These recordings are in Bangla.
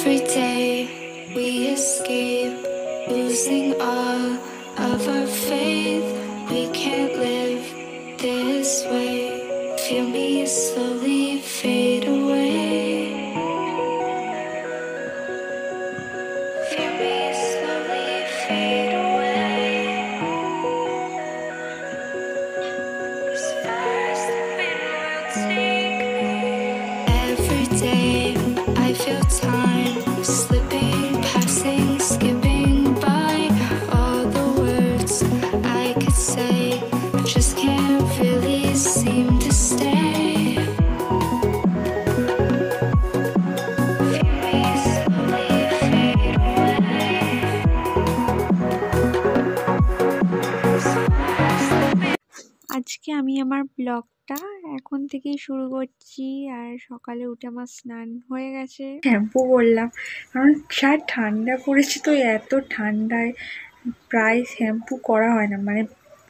Every day we escape, losing all of our faith. We can't live this way. Feel me slowly fade away. Feel me slowly fade away. As far as the wind will take me. Every day I feel time slipping, passing, skipping by. All the words I could say just can't really seem to stay. Feel me slowly fade away. আজকে আমি আমার ব্লগটা এখন থেকেই শুরু করছি। আর সকালে উঠে আমার স্নান হয়ে গেছে, শ্যাম্পু করলাম, কারণ যা ঠান্ডা পড়েছে, তো এত ঠান্ডায় প্রায় শ্যাম্পু করা হয় না, মানে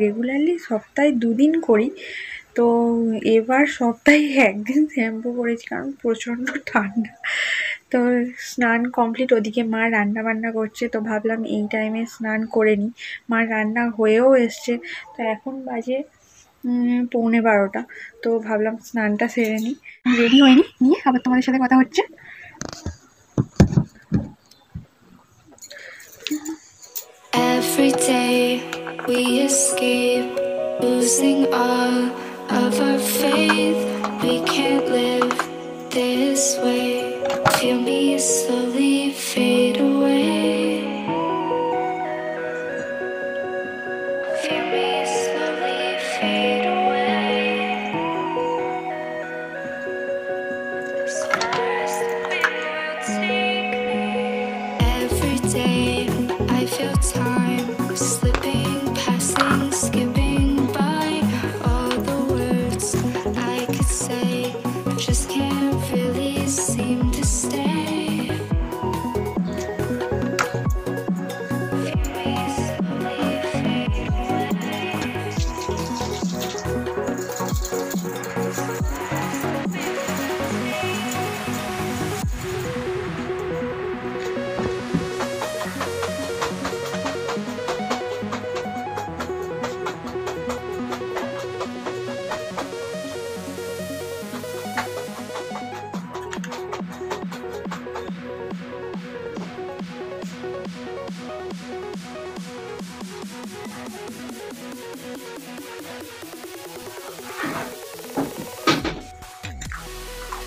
রেগুলারলি সপ্তাহে 2 দিন করি, তো এবার সপ্তাহে 1 দিন শ্যাম্পু করেছি, কারণ প্রচণ্ড ঠান্ডা। তো স্নান কমপ্লিট, ওদিকে মা রান্না বান্না করছে, তো ভাবলাম এই টাইমে স্নান করে নিই। মার রান্না হয়েও এসছে, তো এখন বাজে 11:45, তো ভাবলাম স্নানটা সেরে নিই। রেডি হয়নি, নিয়ে আবার তোমাদের সাথে কথা হচ্ছে। Every day we escape, losing all of our faith. We can't live this way. Feel me slowly fade away. Feel me slowly fade away. As far as the wind will take me. Every day I feel time slipping, passing, skipping by. All the words I could say just can't really seem to stay. Feel me slowly fade away.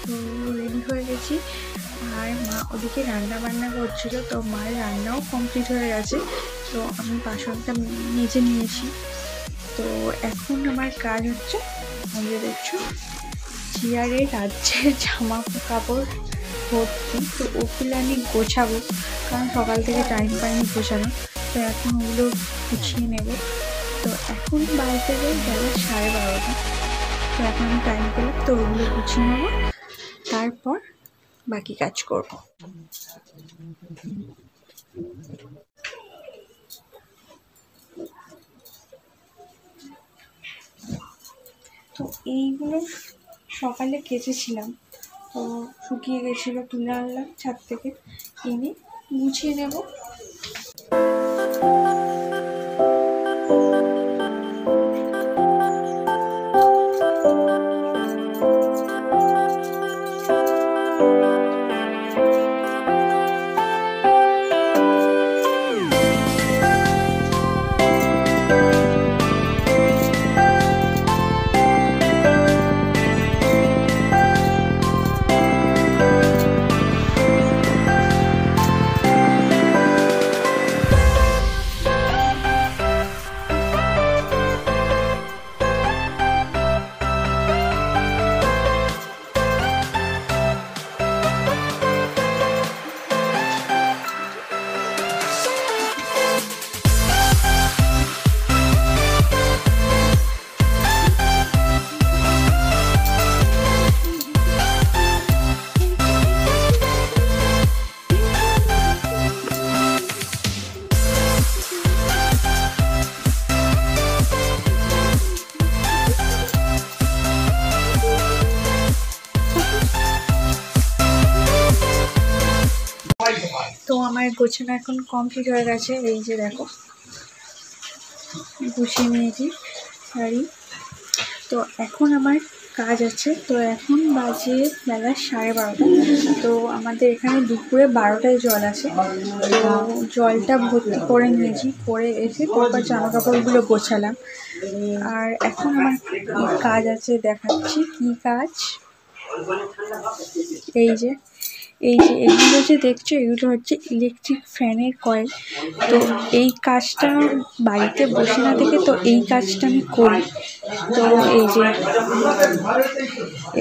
তো রেডি হয়ে গেছি, আর মা ওদিকে রান্না বান্না করছিল, তো মায়ের রান্নাও কমপ্লিট হয়ে গেছে। তো আমি বাসনটা মেজে নিয়েছি। তো এখন আমার কাজ হচ্ছে, আমাদের দেখছো চেয়ারে রাজ্যের জামা কাপড় ভর্তি, তো ওগুলো আমি গোছাবো, কারণ সকাল থেকে টাইম পাইনি গোছানো। তো এখন ওগুলো গুছিয়ে নেব। তো এখন বাড়িতে গেলে 12:30, তো এখন আমি টাইম পেলাম, তো ওগুলো গুছিয়ে নেবো, তারপর বাকি কাজ করব। তো এইগুলো সকালে কেচেছিলাম, তো শুকিয়ে গেছিলো, তুলে আনলাম ছাদ থেকে, এনে গুছিয়ে নেব। তো আমার গোছানো এখন কমপ্লিট হয়ে গেছে। এই যে দেখো গুছিয়ে নিয়েছি শাড়ি। তো এখন আমার কাজ আছে। তো এখন বাজে বেলা 12:30। তো আমাদের এখানে দুপুরে 12টায় জল আসে। তো জলটা ভর্তি করে নিয়েছি, করে এসে তারপর জামা কাপড়গুলো গোছালাম। আর এখন আমার কাজ আছে, দেখাচ্ছি কি কাজ। এই যে এগুলো যে দেখছো, এগুলো হচ্ছে ইলেকট্রিক ফ্যানের কয়েল। তো এই কাজটা বাড়িতে বসে না থেকে তো এই কাজটা আমি করি। তো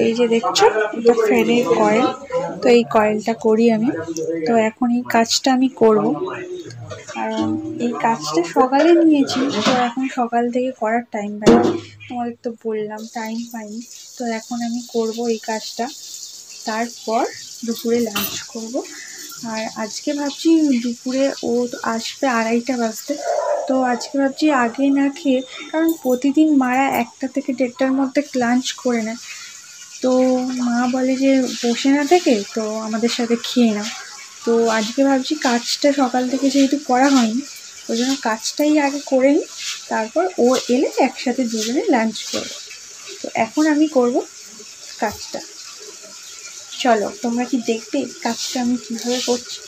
এই যে দেখছো, এটা ফ্যানের কয়েল। তো এই কয়েলটা করি আমি। তো এখন এই কাজটা আমি করব, কারণ এই কাজটা সকালে নিয়েছি। তো এখন সকাল থেকে করার টাইম পাইনি, তোমাদের তো বললাম টাইম পাইনি। তো এখন আমি করব এই কাজটা, তারপর দুপুরে লাঞ্চ করব। আর আজকে ভাবছি দুপুরে ও আসবে 2:30 বাজতে। তো আজকে ভাবছি আগে না খেয়ে, কারণ প্রতিদিন মারা 1টা থেকে 1:30টার মধ্যে লাঞ্চ করে নেয়। তো মা বলে যে বসে না থেকে তো আমাদের সাথে খেয়ে নাও। তো আজকে ভাবছি কাজটা সকাল থেকে যেহেতু করা হয়নি, ওই জন্য কাজটাই আগে করে নিই, তারপর ও এলে একসাথে দুজনে লাঞ্চ করব। তো এখন আমি করব কাজটা। চলো, তোমরা কি দেখবে কাজটা আমি কীভাবে করছি?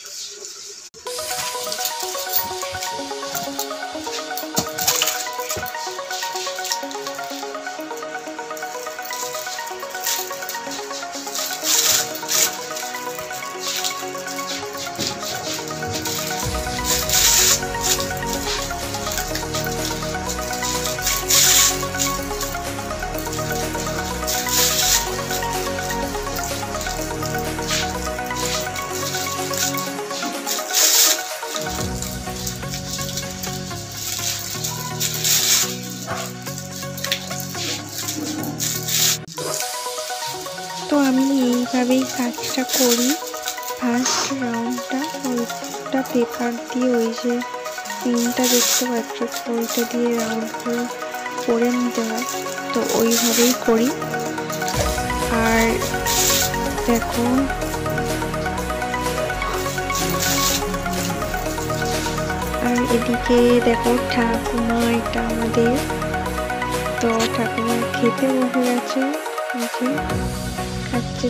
তো আমি এইভাবেই কাজটা করি। ফার্স্ট রাউন্ডটা ওইটা পেপার দিয়ে, ওই যে পিনটা দেখতে পাচ্ছ ওইটা দিয়ে রাউন্ডগুলো করে নিতে হয়। তো ওইভাবেই করি। আর দেখো আর এদিকে দেখো ঠাকুমা, এটা আমাদের। তো ঠাকুমা খেতে বসে গেছে, খাচ্ছে।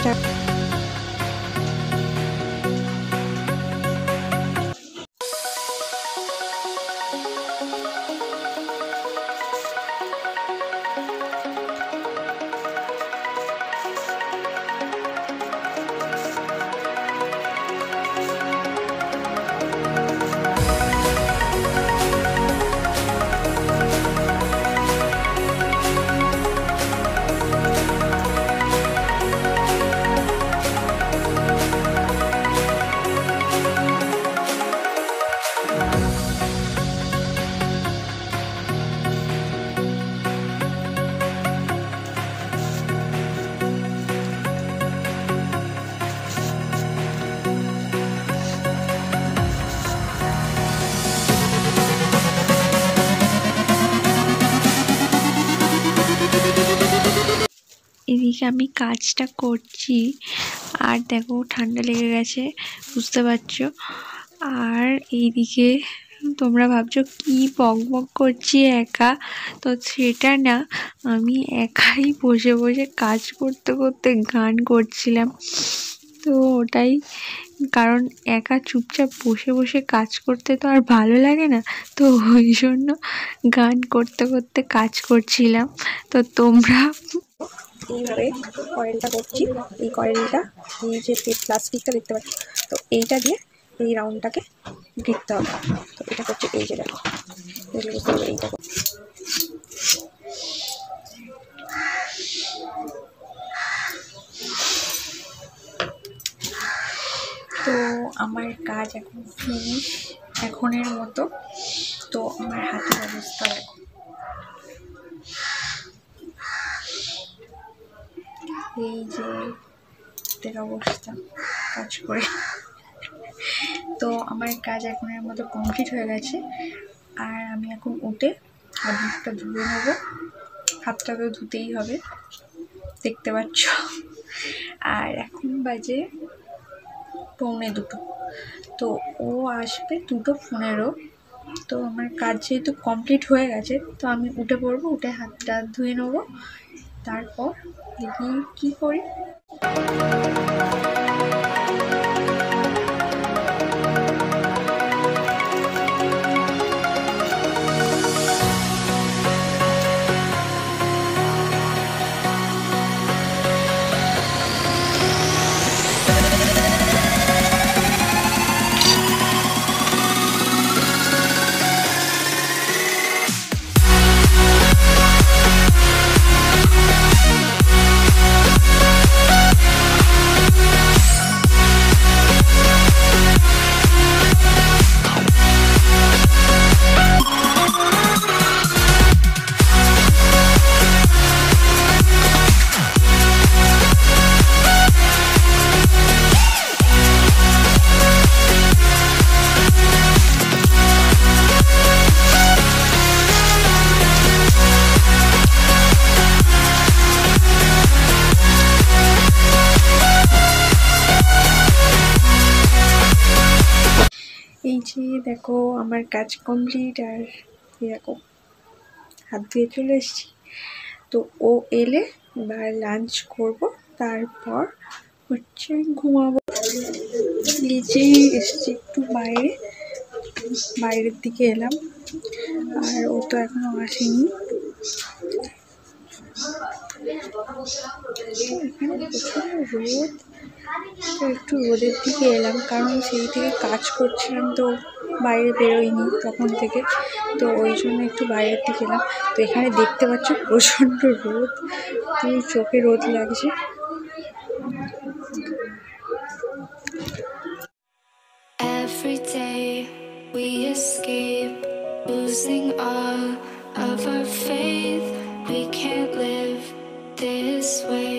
এদিকে আমি কাজটা করছি, আর দেখো ঠান্ডা লেগে গেছে, বুঝতে পারছো। আর এইদিকে তোমরা ভাবছো কি বক বক করছি একা, তো সেটা না, আমি একাই বসে বসে কাজ করতে করতে গান করছিলাম। তো ওটাই, কারণ একা চুপচাপ বসে বসে কাজ করতে তো আর ভালো লাগে না। তো ওই জন্য গান করতে করতে কাজ করছিলাম। তো তোমরা এইভাবে কয়েলটা করছি। এই কয়েলটা, এই যে প্লাস্টিকটা দেখতে পাচ্ছ, তো এইটা দিয়ে এই রাউন্ডটাকে দিতে হবে। তো এটা করছি, এই যে দেখো, বুঝতে হবে এইটা। তো আমার কাজ এখন ফিনিশ, এখনের মতো। তো আমার হাতের অবস্থা দেখো, এই যে হাতের অবস্থা কাজ করে। তো আমার কাজ এখনের মতো কমপ্লিট হয়ে গেছে। আর আমি এখন উঠে হাত মুখটা ধুয়ে নেব। হাতটা তো ধুতেই হবে, দেখতে পাচ্ছ। আর এখন বাজে 1:45। তো ও আসবে 2:15। তো আমার কাজ যেহেতু কমপ্লিট হয়ে গেছে, তো আমি উঠে পড়বো, উঠে হাতটা ধুয়ে নেবো, তারপর দেখি কী করি। এই যে দেখো আমার কাজ কমপ্লিট, আর এরকম হাত ধুয়ে চলে এসেছি। তো ও এলে এবার লাঞ্চ করব, তারপর হচ্ছে ঘুমাবো। নিজেই এসছি একটু বাইরের দিকে এলাম, আর ও তো এখনো আসেনি। এখানে প্রচুর রোদ, তো একটু রোদের দিকে এলাম, কারণ সেই থেকে কাজ করছিলাম, তো বাইরে বেরোয়নি তখন থেকে, তো ওই জন্য একটু বাইরের দিকে এলাম। তো এখানে দেখতে পাচ্ছ প্রচণ্ড রোদ, তো চোখে রোদ লাগছে। Every day we escape, losing all of our faith. We can't live this way.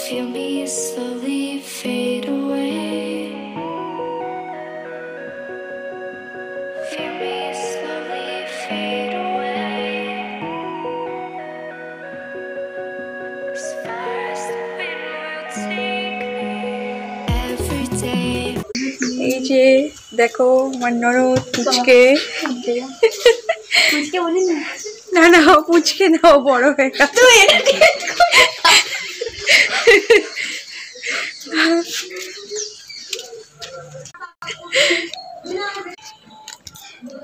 Feel me slowly fade away. Feel me slowly fade away. As far as the wind will take me. Every day. এই যে দেখো আমার ননদ পুচকে, না না পুচকে নাও, বড় হয়ে গেছে।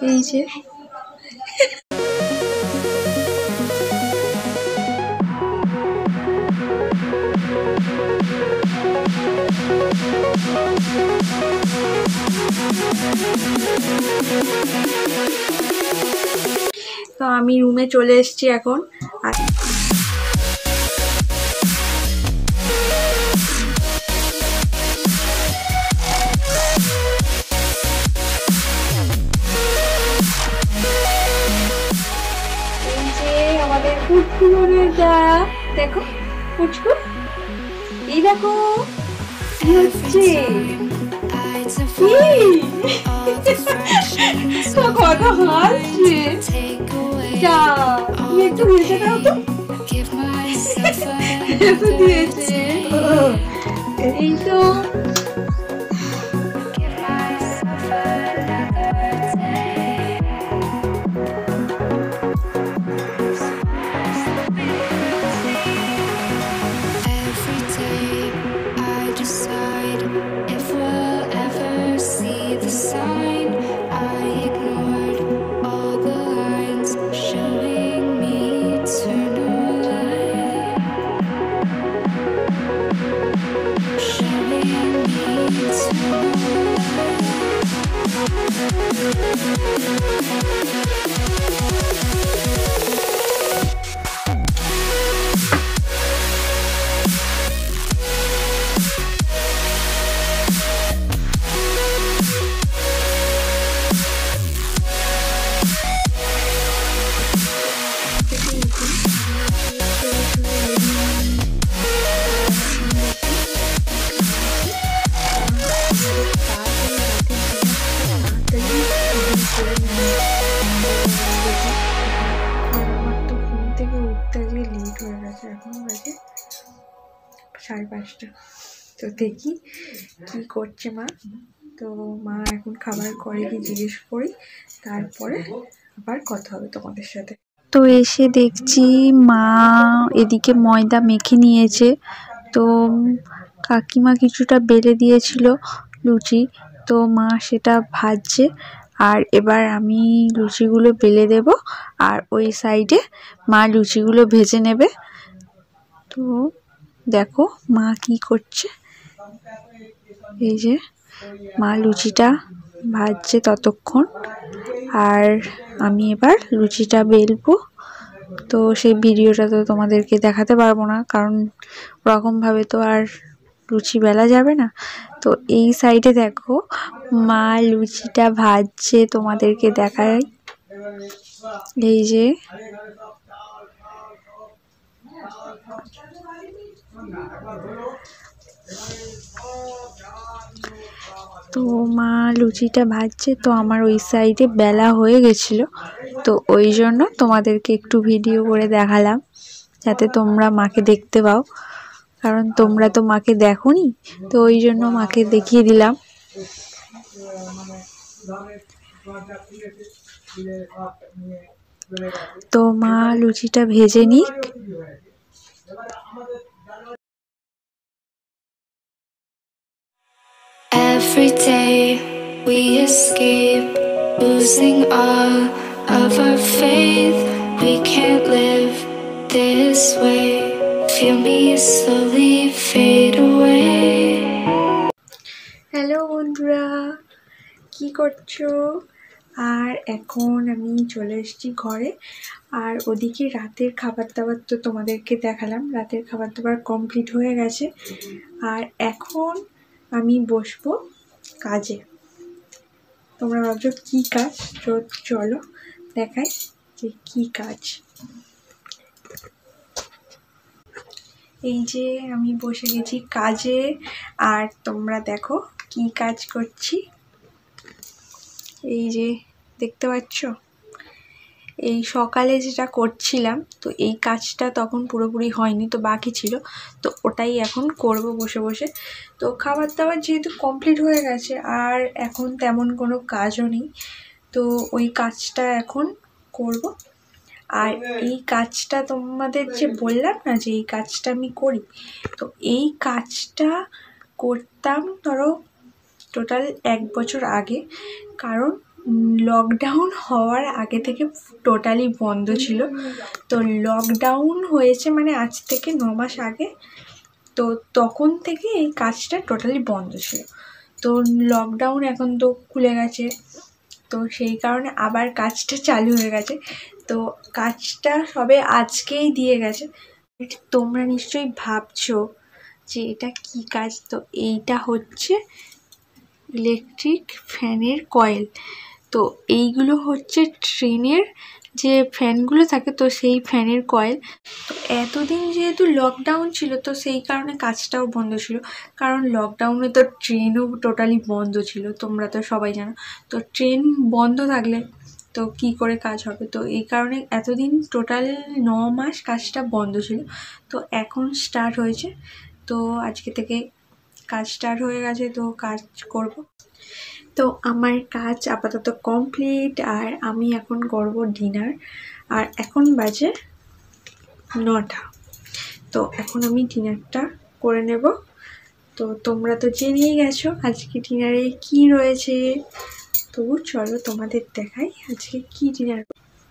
এই যে তো আমি রুমে চলে এসেছি এখন। আর আমাদের পুচকুনের যা দেখো, পুচকু এই দেখো কি হচ্ছে, কত হাসছে। যা তুমি একটু হেসে দাও তো, হেসে দিয়েছে। এই তো এখন বাজে 5:30। তো দেখি কি করছে মা। তো মা এখন খাবার করে কি জিজ্ঞেস করি, তারপরে আবার কথা হবে তোমাদের সাথে। তো এসে দেখছি মা এদিকে ময়দা মেখে নিয়েছে, তো কাকিমা কিছুটা বেলে দিয়েছিল লুচি, তো মা সেটা ভাজছে। আর এবার আমি লুচিগুলো বেলে দেব, আর ওই সাইডে মা লুচিগুলো ভেজে নেবে। তো দেখো মা কি করছে, এই যে মা লুচিটা ভাজছে ততক্ষণ, আর আমি এবার লুচিটা বেলবো। তো সেই ভিডিওটা তো তোমাদেরকে দেখাতে পারবো না, কারণ ওরকমভাবে তো আর লুচি বেলা যাবে না। তো এই সাইডে দেখো মা লুচিটা ভাজছে, তোমাদেরকে দেখাই। এই যে তো মা লুচিটা ভাজছে, তো আমার ওই সাইডে বেলা হয়ে গেছিলো, তো ওই জন্য তোমাদেরকে একটু ভিডিও করে দেখালাম, যাতে তোমরা মাকে দেখতে পাও, কারণ তোমরা তো মাকে দেখোনি, তো ওই জন্য মাকে দেখিয়ে দিলাম। তো মা লুচিটা ভেজে নিক। Every day we escape, losing all of our faith. We can't live this way. Feel me slowly fade away. Hello বন্ধুরা, কি করছো? আর এখন আমি চলে এসেছি ঘরে, আর ওদিকে রাতের খাবার দাবার তো তোমাদেরকে দেখালাম, রাতের খাবার দাবার কমপ্লিট হয়ে গেছে। আর এখন আমি বসবো কাজে। তোমরা ভাবছো কি কাজ, চলো দেখাই যে কি কাজ। এই যে আমি বসে গেছি কাজে, আর তোমরা দেখো কি কাজ করছি। এই যে দেখতে পাচ্ছ, এই সকালে যেটা করছিলাম, তো এই কাজটা তখন পুরোপুরি হয়নি, তো বাকি ছিল, তো ওটাই এখন করব বসে বসে। তো খাবার দাবার যেহেতু কমপ্লিট হয়ে গেছে, আর এখন তেমন কোনো কাজও নেই, তো ওই কাজটা এখন করব। আর এই কাজটা তোমাদের যে বললাম না যে এই কাজটা আমি করি, তো এই কাজটা করতাম ধরো টোটাল 1 বছর আগে, কারণ লকডাউন হওয়ার আগে থেকে টোটালি বন্ধ ছিল। তো লকডাউন হয়েছে মানে আজ থেকে 9 মাস আগে, তো তখন থেকে এই কাজটা টোটালি বন্ধ ছিল। তো লকডাউন এখন তো খুলে গেছে, তো সেই কারণে আবার কাজটা চালু হয়ে গেছে। তো কাজটা সবে আজকেই দিয়ে গেছে। তোমরা নিশ্চয়ই ভাবছো যে এটা কি কাজ, তো এইটা হচ্ছে ইলেকট্রিক ফ্যানের কয়েল। তো এইগুলো হচ্ছে ট্রেনের যে ফ্যানগুলো থাকে, তো সেই ফ্যানের কয়েল। তো এতদিন যেহেতু লকডাউন ছিল, তো সেই কারণে কাজটাও বন্ধ ছিল, কারণ লকডাউনে তো ট্রেনও টোটালি বন্ধ ছিল, তোমরা তো সবাই জানো। তো ট্রেন বন্ধ থাকলে তো কি করে কাজ হবে, তো এই কারণে এতদিন টোটাল 9 মাস কাজটা বন্ধ ছিল। তো এখন স্টার্ট হয়েছে, তো আজকে থেকে কাজ স্টার্ট হয়ে গেছে, তো কাজ করব। তো আমার কাজ আপাতত কমপ্লিট, আর আমি এখন করব ডিনার। আর এখন বাজে 9টা, তো এখন আমি ডিনারটা করে নেব। তো তোমরা তো জেনেই গেছো আজকে ডিনারে কি রয়েছে, তবু চলো তোমাদের দেখাই আজকে কি ডিনার।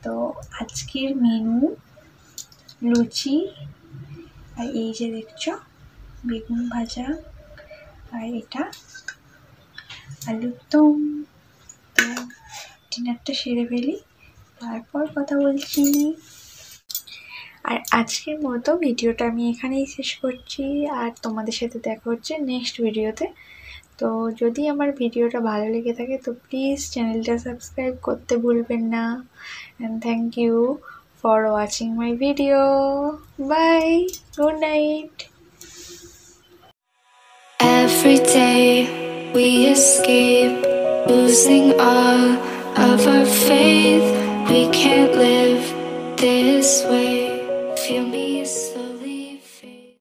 তো আজকের মেনু লুচি, আর এই যে দেখছো বেগুন ভাজা, আর এটা আলুর দম। তো ডিনারটা সেরে ফেলি, তারপর কথা বলছি। আর আজকের মতো ভিডিওটা আমি এখানেই শেষ করছি, আর তোমাদের সাথে দেখা হচ্ছে নেক্সট ভিডিওতে। তো যদি আমার ভিডিওটা ভালো লেগে থাকে তো প্লিজ চ্যানেলটা সাবস্ক্রাইব করতে ভুলবেন না। And thank you for watching my video. Bye, good night. Every day we escape, losing all of our faith. We can't live this way. Feel me